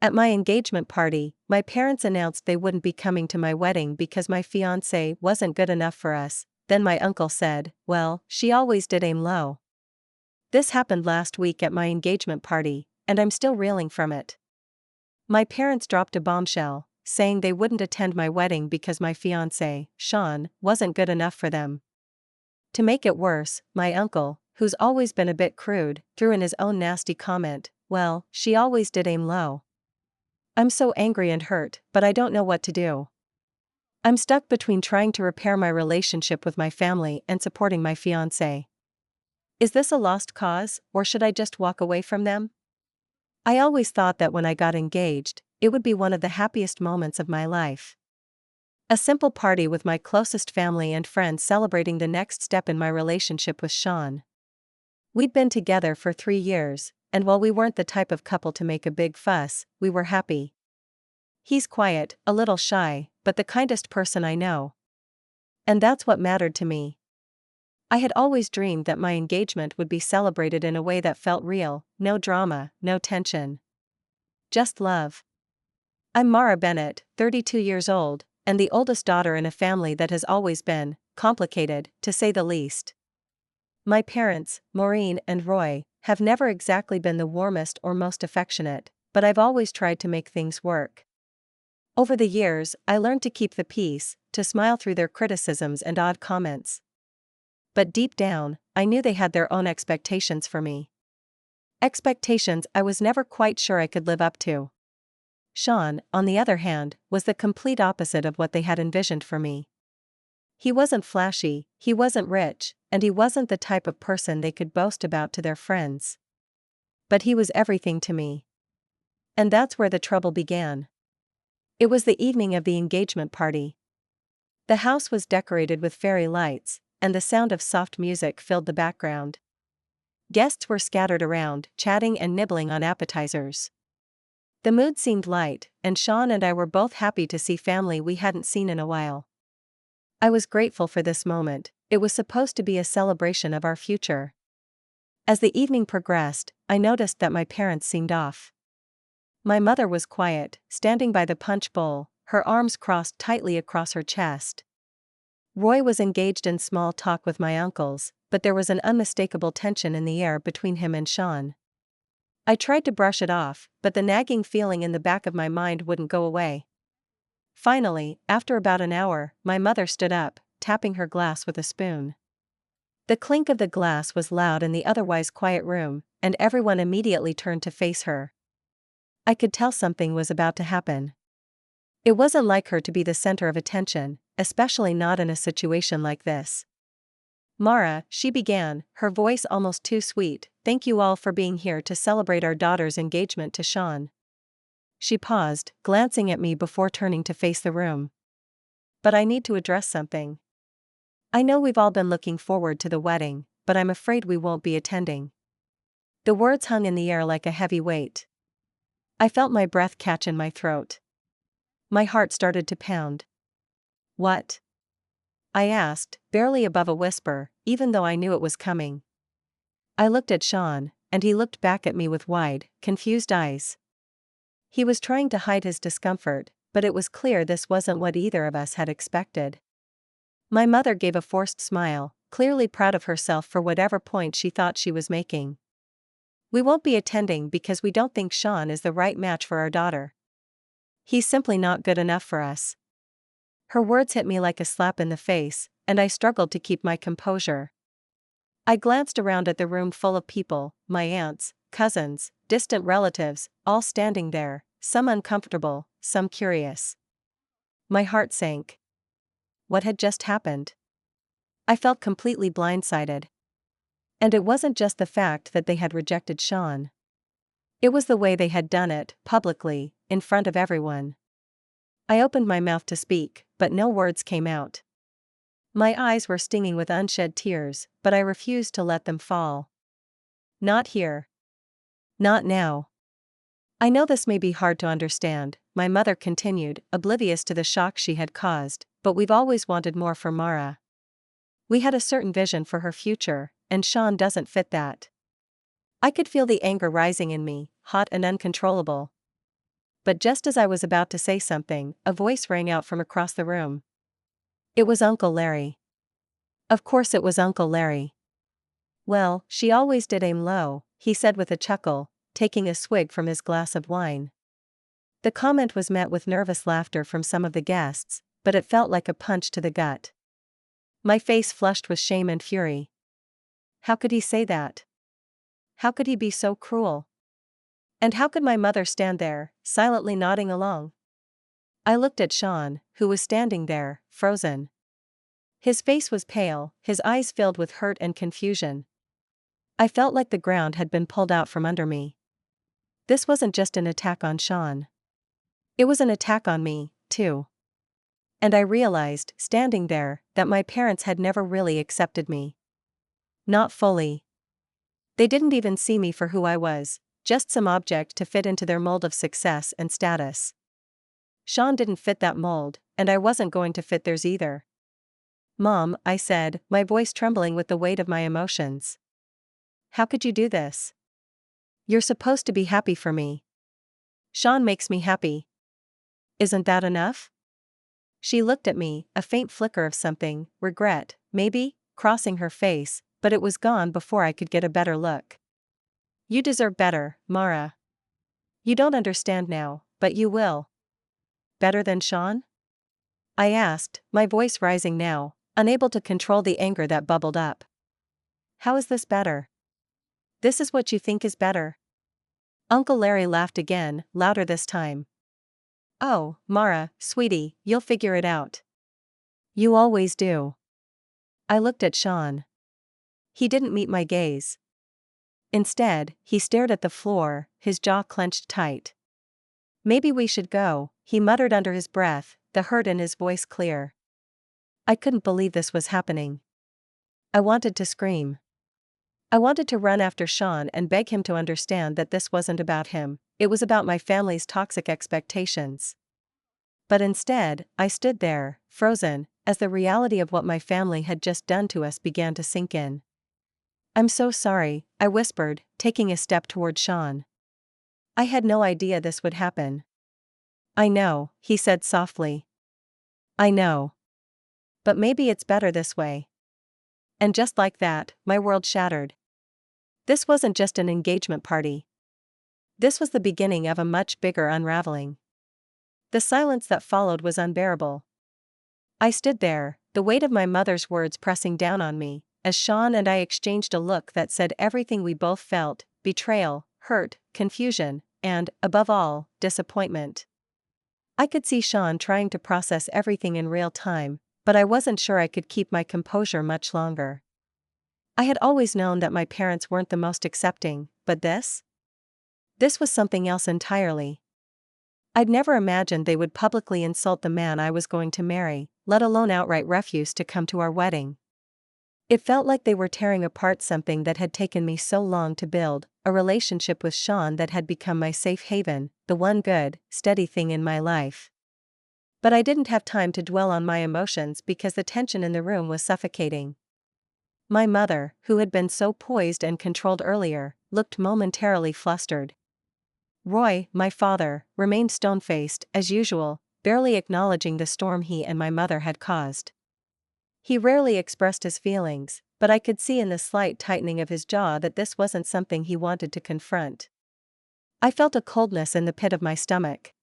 At my engagement party, my parents announced they wouldn't be coming to my wedding because my fiancé wasn't good enough for us. Then my uncle said, "Well, she always did aim low." This happened last week at my engagement party, and I'm still reeling from it. My parents dropped a bombshell, saying they wouldn't attend my wedding because my fiancé, Sean, wasn't good enough for them. To make it worse, my uncle, who's always been a bit crude, threw in his own nasty comment, "Well, she always did aim low." I'm so angry and hurt, but I don't know what to do. I'm stuck between trying to repair my relationship with my family and supporting my fiancé. Is this a lost cause, or should I just walk away from them? I always thought that when I got engaged, it would be one of the happiest moments of my life. A simple party with my closest family and friends celebrating the next step in my relationship with Sean. We'd been together for 3 years, and while we weren't the type of couple to make a big fuss, we were happy. He's quiet, a little shy, but the kindest person I know. And that's what mattered to me. I had always dreamed that my engagement would be celebrated in a way that felt real, no drama, no tension. Just love. I'm Mara Bennett, 32 years old, and the oldest daughter in a family that has always been complicated, to say the least. My parents, Maureen and Roy, have never exactly been the warmest or most affectionate, but I've always tried to make things work. Over the years, I learned to keep the peace, to smile through their criticisms and odd comments. But deep down, I knew they had their own expectations for me. Expectations I was never quite sure I could live up to. Sean, on the other hand, was the complete opposite of what they had envisioned for me. He wasn't flashy, he wasn't rich, and he wasn't the type of person they could boast about to their friends. But he was everything to me. And that's where the trouble began. It was the evening of the engagement party. The house was decorated with fairy lights, and the sound of soft music filled the background. Guests were scattered around, chatting and nibbling on appetizers. The mood seemed light, and Sean and I were both happy to see family we hadn't seen in a while. I was grateful for this moment. It was supposed to be a celebration of our future. As the evening progressed, I noticed that my parents seemed off. My mother was quiet, standing by the punch bowl, her arms crossed tightly across her chest. Roy was engaged in small talk with my uncles, but there was an unmistakable tension in the air between him and Sean. I tried to brush it off, but the nagging feeling in the back of my mind wouldn't go away. Finally, after about an hour, my mother stood up, tapping her glass with a spoon. The clink of the glass was loud in the otherwise quiet room, and everyone immediately turned to face her. I could tell something was about to happen. It wasn't like her to be the center of attention, especially not in a situation like this. "Mara," she began, her voice almost too sweet, "thank you all for being here to celebrate our daughter's engagement to Sean." She paused, glancing at me before turning to face the room. "But I need to address something. I know we've all been looking forward to the wedding, but I'm afraid we won't be attending." The words hung in the air like a heavy weight. I felt my breath catch in my throat. My heart started to pound. "What?" I asked, barely above a whisper, even though I knew it was coming. I looked at Sean, and he looked back at me with wide, confused eyes. He was trying to hide his discomfort, but it was clear this wasn't what either of us had expected. My mother gave a forced smile, clearly proud of herself for whatever point she thought she was making. "We won't be attending because we don't think Sean is the right match for our daughter. He's simply not good enough for us." Her words hit me like a slap in the face, and I struggled to keep my composure. I glanced around at the room full of people, my aunts, cousins, distant relatives, all standing there, some uncomfortable, some curious. My heart sank. What had just happened? I felt completely blindsided. And it wasn't just the fact that they had rejected Sean. It was the way they had done it, publicly, in front of everyone. I opened my mouth to speak, but no words came out. My eyes were stinging with unshed tears, but I refused to let them fall. "Not here. Not now." "I know this may be hard to understand," my mother continued, oblivious to the shock she had caused, "but we've always wanted more for Mara. We had a certain vision for her future, and Sean doesn't fit that." I could feel the anger rising in me, hot and uncontrollable. but just as I was about to say something, a voice rang out from across the room. It was Uncle Larry. Of course it was Uncle Larry. Well, she always did aim low, he said with a chuckle, taking a swig from his glass of wine. The comment was met with nervous laughter from some of the guests, but it felt like a punch to the gut. My face flushed with shame and fury. How could he say that? How could he be so cruel? And how could my mother stand there, silently nodding along? I looked at Sean, who was standing there, frozen. His face was pale, his eyes filled with hurt and confusion. I felt like the ground had been pulled out from under me. This wasn't just an attack on Sean. It was an attack on me, too. And I realized, standing there, that my parents had never really accepted me. Not fully. They didn't even see me for who I was, just some object to fit into their mold of success and status. Sean didn't fit that mold, and I wasn't going to fit theirs either. Mom, I said, my voice trembling with the weight of my emotions. How could you do this? You're supposed to be happy for me. Sean makes me happy. Isn't that enough? She looked at me, a faint flicker of something, regret, maybe, crossing her face, but it was gone before I could get a better look. You deserve better, Mara. You don't understand now, but you will. Better than Sean? I asked, my voice rising now, unable to control the anger that bubbled up. How is this better? This is what you think is better? Uncle Larry laughed again, louder this time. Oh, Mara, sweetie, you'll figure it out. You always do. I looked at Sean. He didn't meet my gaze. Instead, he stared at the floor, his jaw clenched tight. Maybe we should go, he muttered under his breath, the hurt in his voice clear. I couldn't believe this was happening. I wanted to scream. I wanted to run after Sean and beg him to understand that this wasn't about him, it was about my family's toxic expectations. But instead, I stood there, frozen, as the reality of what my family had just done to us began to sink in. I'm so sorry, I whispered, taking a step toward Sean. I had no idea this would happen. I know, he said softly. I know. But maybe it's better this way. And just like that, my world shattered. This wasn't just an engagement party. This was the beginning of a much bigger unraveling. The silence that followed was unbearable. I stood there, the weight of my mother's words pressing down on me, as Sean and I exchanged a look that said everything we both felt: betrayal, hurt, confusion, and, above all, disappointment. I could see Sean trying to process everything in real time, but I wasn't sure I could keep my composure much longer. I had always known that my parents weren't the most accepting, but this? This was something else entirely. I'd never imagined they would publicly insult the man I was going to marry, let alone outright refuse to come to our wedding. It felt like they were tearing apart something that had taken me so long to build, a relationship with Sean that had become my safe haven, the one good, steady thing in my life. But I didn't have time to dwell on my emotions because the tension in the room was suffocating. My mother, who had been so poised and controlled earlier, looked momentarily flustered. Roy, my father, remained stone-faced, as usual, barely acknowledging the storm he and my mother had caused. He rarely expressed his feelings, but I could see in the slight tightening of his jaw that this wasn't something he wanted to confront. I felt a coldness in the pit of my stomach.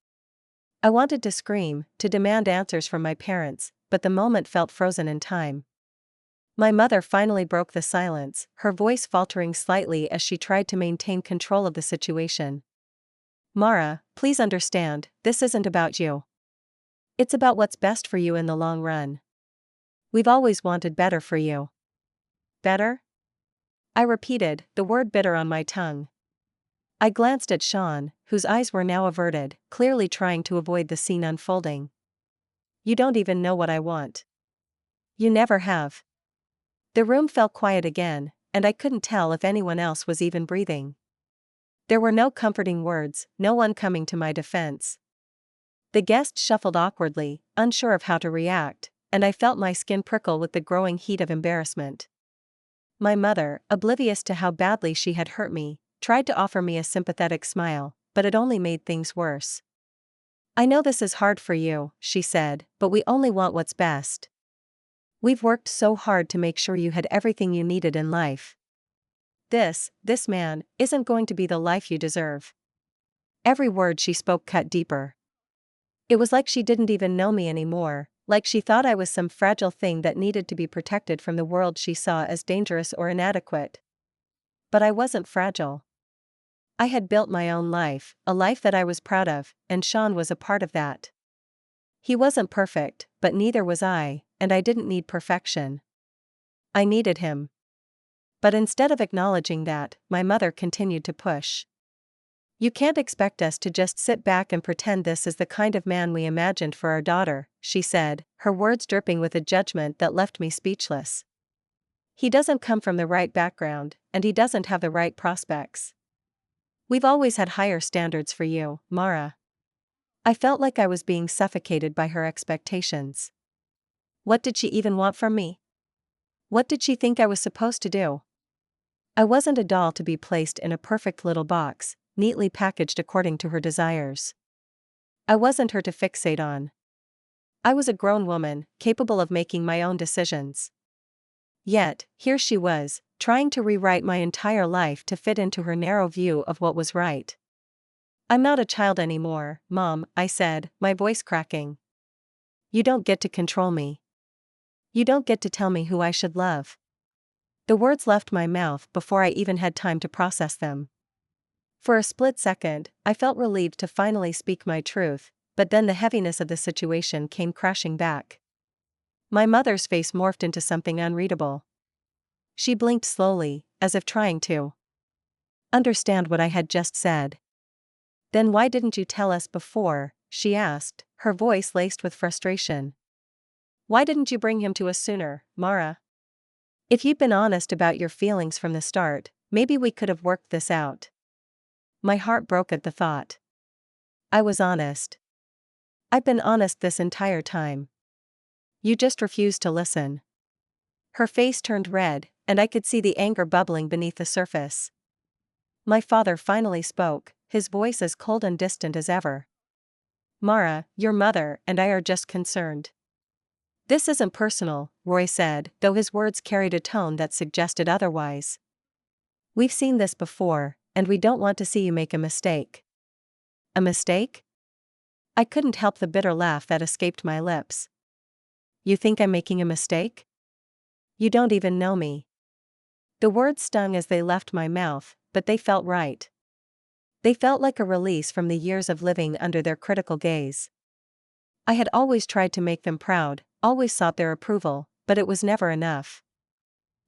I wanted to scream, to demand answers from my parents, but the moment felt frozen in time. My mother finally broke the silence, her voice faltering slightly as she tried to maintain control of the situation. Mara, please understand, this isn't about you. It's about what's best for you in the long run. We've always wanted better for you. Better? I repeated, the word bitter on my tongue. I glanced at Sean, whose eyes were now averted, clearly trying to avoid the scene unfolding. You don't even know what I want. You never have. The room fell quiet again, and I couldn't tell if anyone else was even breathing. There were no comforting words, no one coming to my defense. The guests shuffled awkwardly, unsure of how to react, and I felt my skin prickle with the growing heat of embarrassment. My mother, oblivious to how badly she had hurt me, tried to offer me a sympathetic smile, but it only made things worse. I know this is hard for you, she said, but we only want what's best. We've worked so hard to make sure you had everything you needed in life. This man, isn't going to be the life you deserve. Every word she spoke cut deeper. It was like she didn't even know me anymore, like she thought I was some fragile thing that needed to be protected from the world she saw as dangerous or inadequate. But I wasn't fragile. I had built my own life, a life that I was proud of, and Sean was a part of that. He wasn't perfect, but neither was I, and I didn't need perfection. I needed him. But instead of acknowledging that, my mother continued to push. You can't expect us to just sit back and pretend this is the kind of man we imagined for our daughter, she said, her words dripping with a judgment that left me speechless. He doesn't come from the right background, and he doesn't have the right prospects. We've always had higher standards for you, Mara. I felt like I was being suffocated by her expectations. What did she even want from me? What did she think I was supposed to do? I wasn't a doll to be placed in a perfect little box, neatly packaged according to her desires. I wasn't her to fixate on. I was a grown woman, capable of making my own decisions. Yet, here she was, trying to rewrite my entire life to fit into her narrow view of what was right. I'm not a child anymore, Mom, I said, my voice cracking. You don't get to control me. You don't get to tell me who I should love. The words left my mouth before I even had time to process them. For a split second, I felt relieved to finally speak my truth, but then the heaviness of the situation came crashing back. My mother's face morphed into something unreadable. She blinked slowly, as if trying to understand what I had just said. Then why didn't you tell us before, she asked, her voice laced with frustration. Why didn't you bring him to us sooner, Mara? If you'd been honest about your feelings from the start, maybe we could have worked this out. My heart broke at the thought. I was honest. I've been honest this entire time. You just refused to listen. Her face turned red, and I could see the anger bubbling beneath the surface. My father finally spoke, his voice as cold and distant as ever. Mara, your mother and I are just concerned. This isn't personal, Roy said, though his words carried a tone that suggested otherwise. We've seen this before, and we don't want to see you make a mistake. A mistake? I couldn't help the bitter laugh that escaped my lips. You think I'm making a mistake? You don't even know me. The words stung as they left my mouth, but they felt right. They felt like a release from the years of living under their critical gaze. I had always tried to make them proud, always sought their approval, but it was never enough.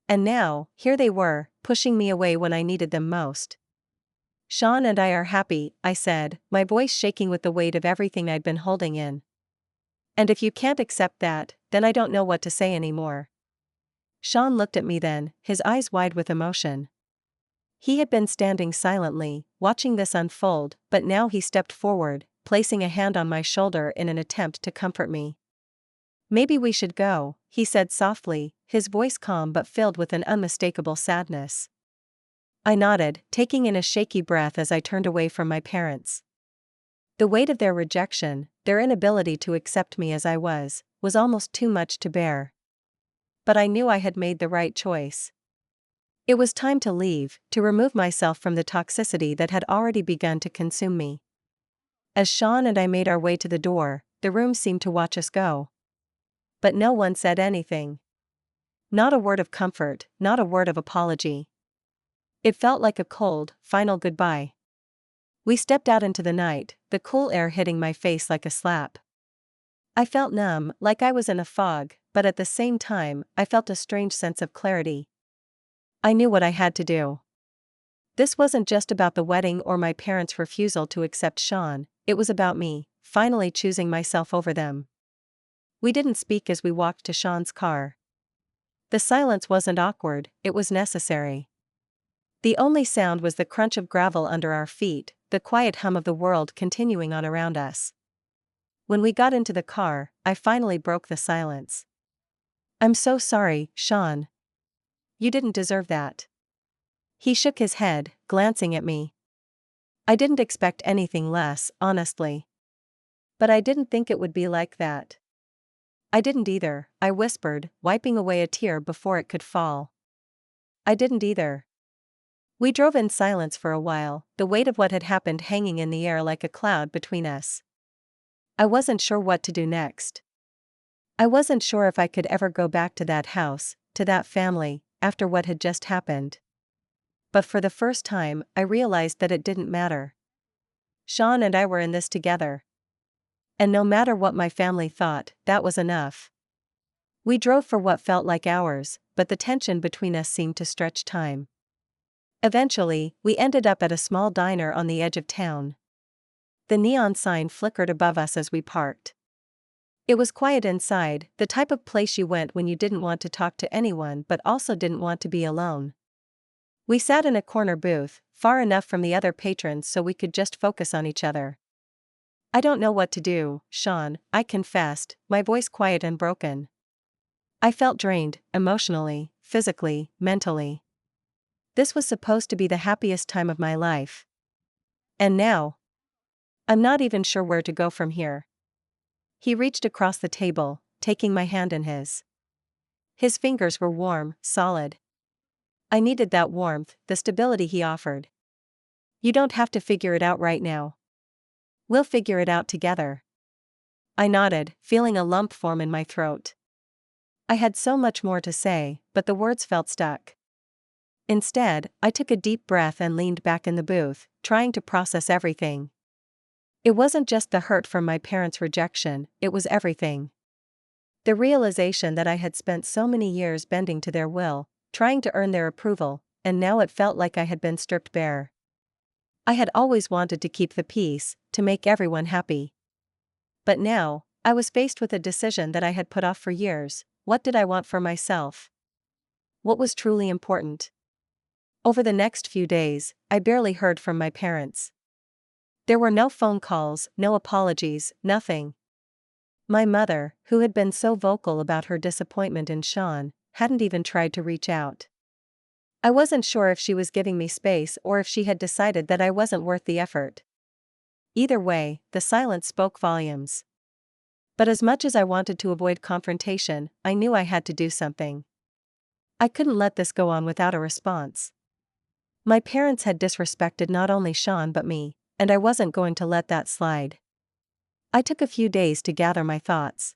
And now, here they were, pushing me away when I needed them most. Sean and I are happy, I said, my voice shaking with the weight of everything I'd been holding in. And if you can't accept that, then I don't know what to say anymore. Sean looked at me then, his eyes wide with emotion. He had been standing silently, watching this unfold, but now he stepped forward, placing a hand on my shoulder in an attempt to comfort me. Maybe we should go, he said softly, his voice calm but filled with an unmistakable sadness. I nodded, taking in a shaky breath as I turned away from my parents. The weight of their rejection, their inability to accept me as I was almost too much to bear. But I knew I had made the right choice. It was time to leave, to remove myself from the toxicity that had already begun to consume me. As Sean and I made our way to the door, the room seemed to watch us go. But no one said anything. Not a word of comfort, not a word of apology. It felt like a cold, final goodbye. We stepped out into the night, the cool air hitting my face like a slap. I felt numb, like I was in a fog, but at the same time, I felt a strange sense of clarity. I knew what I had to do. This wasn't just about the wedding or my parents' refusal to accept Sean, it was about me, finally choosing myself over them. We didn't speak as we walked to Sean's car. The silence wasn't awkward, it was necessary. The only sound was the crunch of gravel under our feet, the quiet hum of the world continuing on around us. When we got into the car, I finally broke the silence. I'm so sorry, Sean. You didn't deserve that. He shook his head, glancing at me. I didn't expect anything less, honestly. But I didn't think it would be like that. I didn't either, I whispered, wiping away a tear before it could fall. I didn't either. We drove in silence for a while, the weight of what had happened hanging in the air like a cloud between us. I wasn't sure what to do next. I wasn't sure if I could ever go back to that house, to that family, after what had just happened. But for the first time, I realized that it didn't matter. Sean and I were in this together. And no matter what my family thought, that was enough. We drove for what felt like hours, but the tension between us seemed to stretch time. Eventually, we ended up at a small diner on the edge of town. The neon sign flickered above us as we parked. It was quiet inside, the type of place you went when you didn't want to talk to anyone but also didn't want to be alone. We sat in a corner booth, far enough from the other patrons so we could just focus on each other. I don't know what to do, Sean, I confessed, my voice quiet and broken. I felt drained, emotionally, physically, mentally. This was supposed to be the happiest time of my life. And now? I'm not even sure where to go from here. He reached across the table, taking my hand in his. His fingers were warm, solid. I needed that warmth, the stability he offered. You don't have to figure it out right now. We'll figure it out together. I nodded, feeling a lump form in my throat. I had so much more to say, but the words felt stuck. Instead, I took a deep breath and leaned back in the booth, trying to process everything. It wasn't just the hurt from my parents' rejection, it was everything. The realization that I had spent so many years bending to their will, trying to earn their approval, and now it felt like I had been stripped bare. I had always wanted to keep the peace, to make everyone happy. But now, I was faced with a decision that I had put off for years. What did I want for myself? What was truly important? Over the next few days, I barely heard from my parents. There were no phone calls, no apologies, nothing. My mother, who had been so vocal about her disappointment in Sean, hadn't even tried to reach out. I wasn't sure if she was giving me space or if she had decided that I wasn't worth the effort. Either way, the silence spoke volumes. But as much as I wanted to avoid confrontation, I knew I had to do something. I couldn't let this go on without a response. My parents had disrespected not only Sean but me, and I wasn't going to let that slide. I took a few days to gather my thoughts.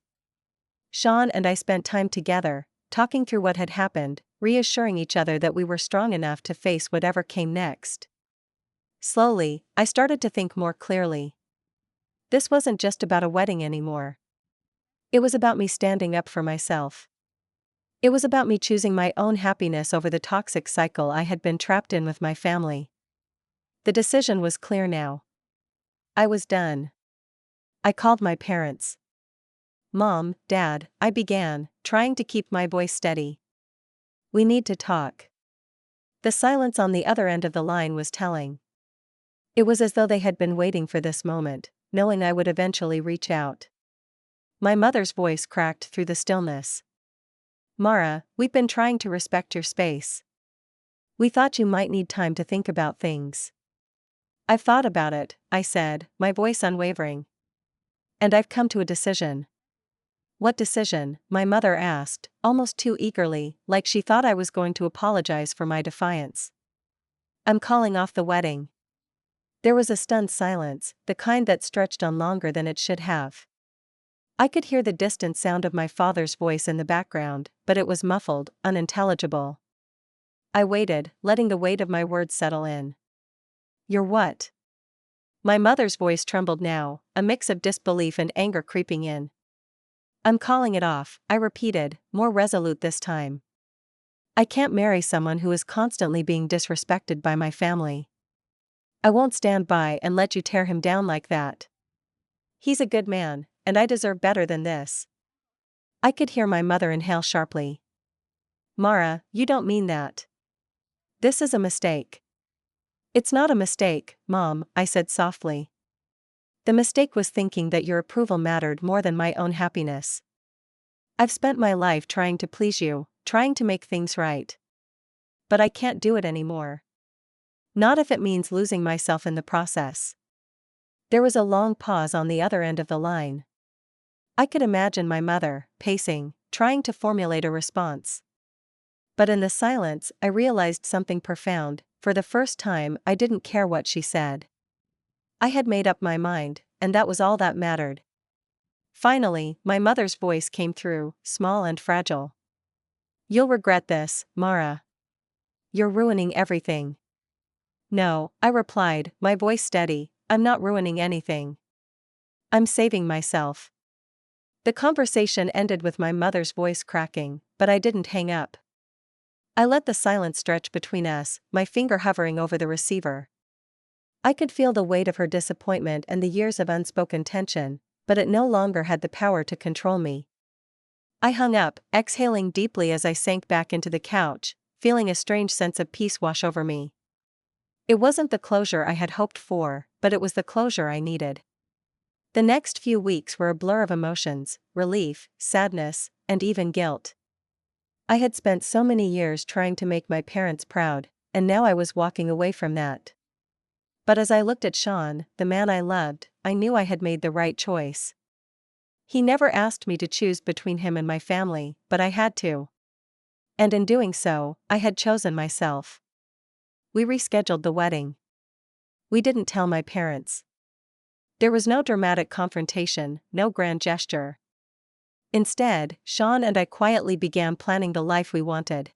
Sean and I spent time together, talking through what had happened, reassuring each other that we were strong enough to face whatever came next. Slowly, I started to think more clearly. This wasn't just about a wedding anymore. It was about me standing up for myself. It was about me choosing my own happiness over the toxic cycle I had been trapped in with my family. The decision was clear now. I was done. I called my parents. Mom, Dad, I began, trying to keep my voice steady. We need to talk. The silence on the other end of the line was telling. It was as though they had been waiting for this moment, knowing I would eventually reach out. My mother's voice cracked through the stillness. Mara, we've been trying to respect your space. We thought you might need time to think about things. I've thought about it, I said, my voice unwavering. And I've come to a decision. What decision? My mother asked, almost too eagerly, like she thought I was going to apologize for my defiance. I'm calling off the wedding. There was a stunned silence, the kind that stretched on longer than it should have. I could hear the distant sound of my father's voice in the background, but it was muffled, unintelligible. I waited, letting the weight of my words settle in. You're what? My mother's voice trembled now, a mix of disbelief and anger creeping in. I'm calling it off, I repeated, more resolute this time. I can't marry someone who is constantly being disrespected by my family. I won't stand by and let you tear him down like that. He's a good man, and I deserve better than this. I could hear my mother inhale sharply. Mara, you don't mean that. This is a mistake. It's not a mistake, Mom, I said softly. The mistake was thinking that your approval mattered more than my own happiness. I've spent my life trying to please you, trying to make things right. But I can't do it anymore. Not if it means losing myself in the process. There was a long pause on the other end of the line. I could imagine my mother, pacing, trying to formulate a response. But in the silence, I realized something profound. For the first time, I didn't care what she said. I had made up my mind, and that was all that mattered. Finally, my mother's voice came through, small and fragile. "You'll regret this, Mara. You're ruining everything." "No," I replied, my voice steady, "I'm not ruining anything. I'm saving myself." The conversation ended with my mother's voice cracking, but I didn't hang up. I let the silence stretch between us, my finger hovering over the receiver. I could feel the weight of her disappointment and the years of unspoken tension, but it no longer had the power to control me. I hung up, exhaling deeply as I sank back into the couch, feeling a strange sense of peace wash over me. It wasn't the closure I had hoped for, but it was the closure I needed. The next few weeks were a blur of emotions: relief, sadness, and even guilt. I had spent so many years trying to make my parents proud, and now I was walking away from that. But as I looked at Sean, the man I loved, I knew I had made the right choice. He never asked me to choose between him and my family, but I had to. And in doing so, I had chosen myself. We rescheduled the wedding. We didn't tell my parents. There was no dramatic confrontation, no grand gesture. Instead, Sean and I quietly began planning the life we wanted.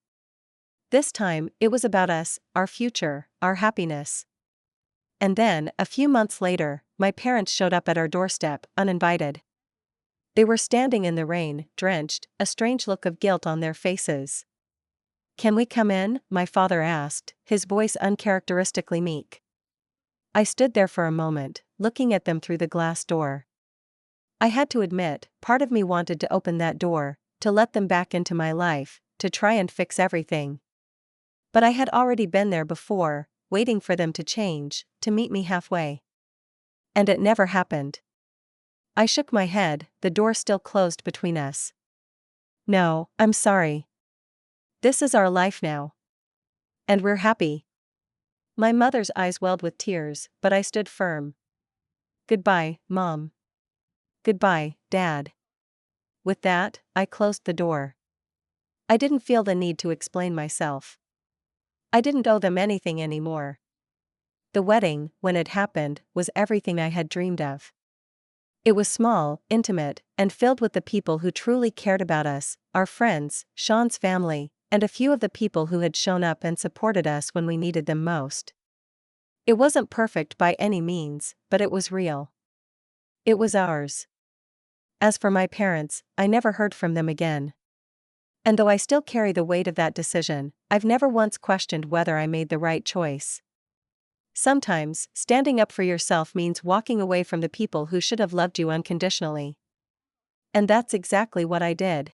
This time, it was about us, our future, our happiness. And then, a few months later, my parents showed up at our doorstep, uninvited. They were standing in the rain, drenched, a strange look of guilt on their faces. "Can we come in?" my father asked, his voice uncharacteristically meek. I stood there for a moment, looking at them through the glass door. I had to admit, part of me wanted to open that door, to let them back into my life, to try and fix everything. But I had already been there before, waiting for them to change, to meet me halfway. And it never happened. I shook my head, the door still closed between us. "No, I'm sorry. This is our life now. And we're happy." My mother's eyes welled with tears, but I stood firm. "Goodbye, Mom. Goodbye, Dad." With that, I closed the door. I didn't feel the need to explain myself. I didn't owe them anything anymore. The wedding, when it happened, was everything I had dreamed of. It was small, intimate, and filled with the people who truly cared about us, our friends, Sean's family, and a few of the people who had shown up and supported us when we needed them most. It wasn't perfect by any means, but it was real. It was ours. As for my parents, I never heard from them again. And though I still carry the weight of that decision, I've never once questioned whether I made the right choice. Sometimes, standing up for yourself means walking away from the people who should have loved you unconditionally. And that's exactly what I did.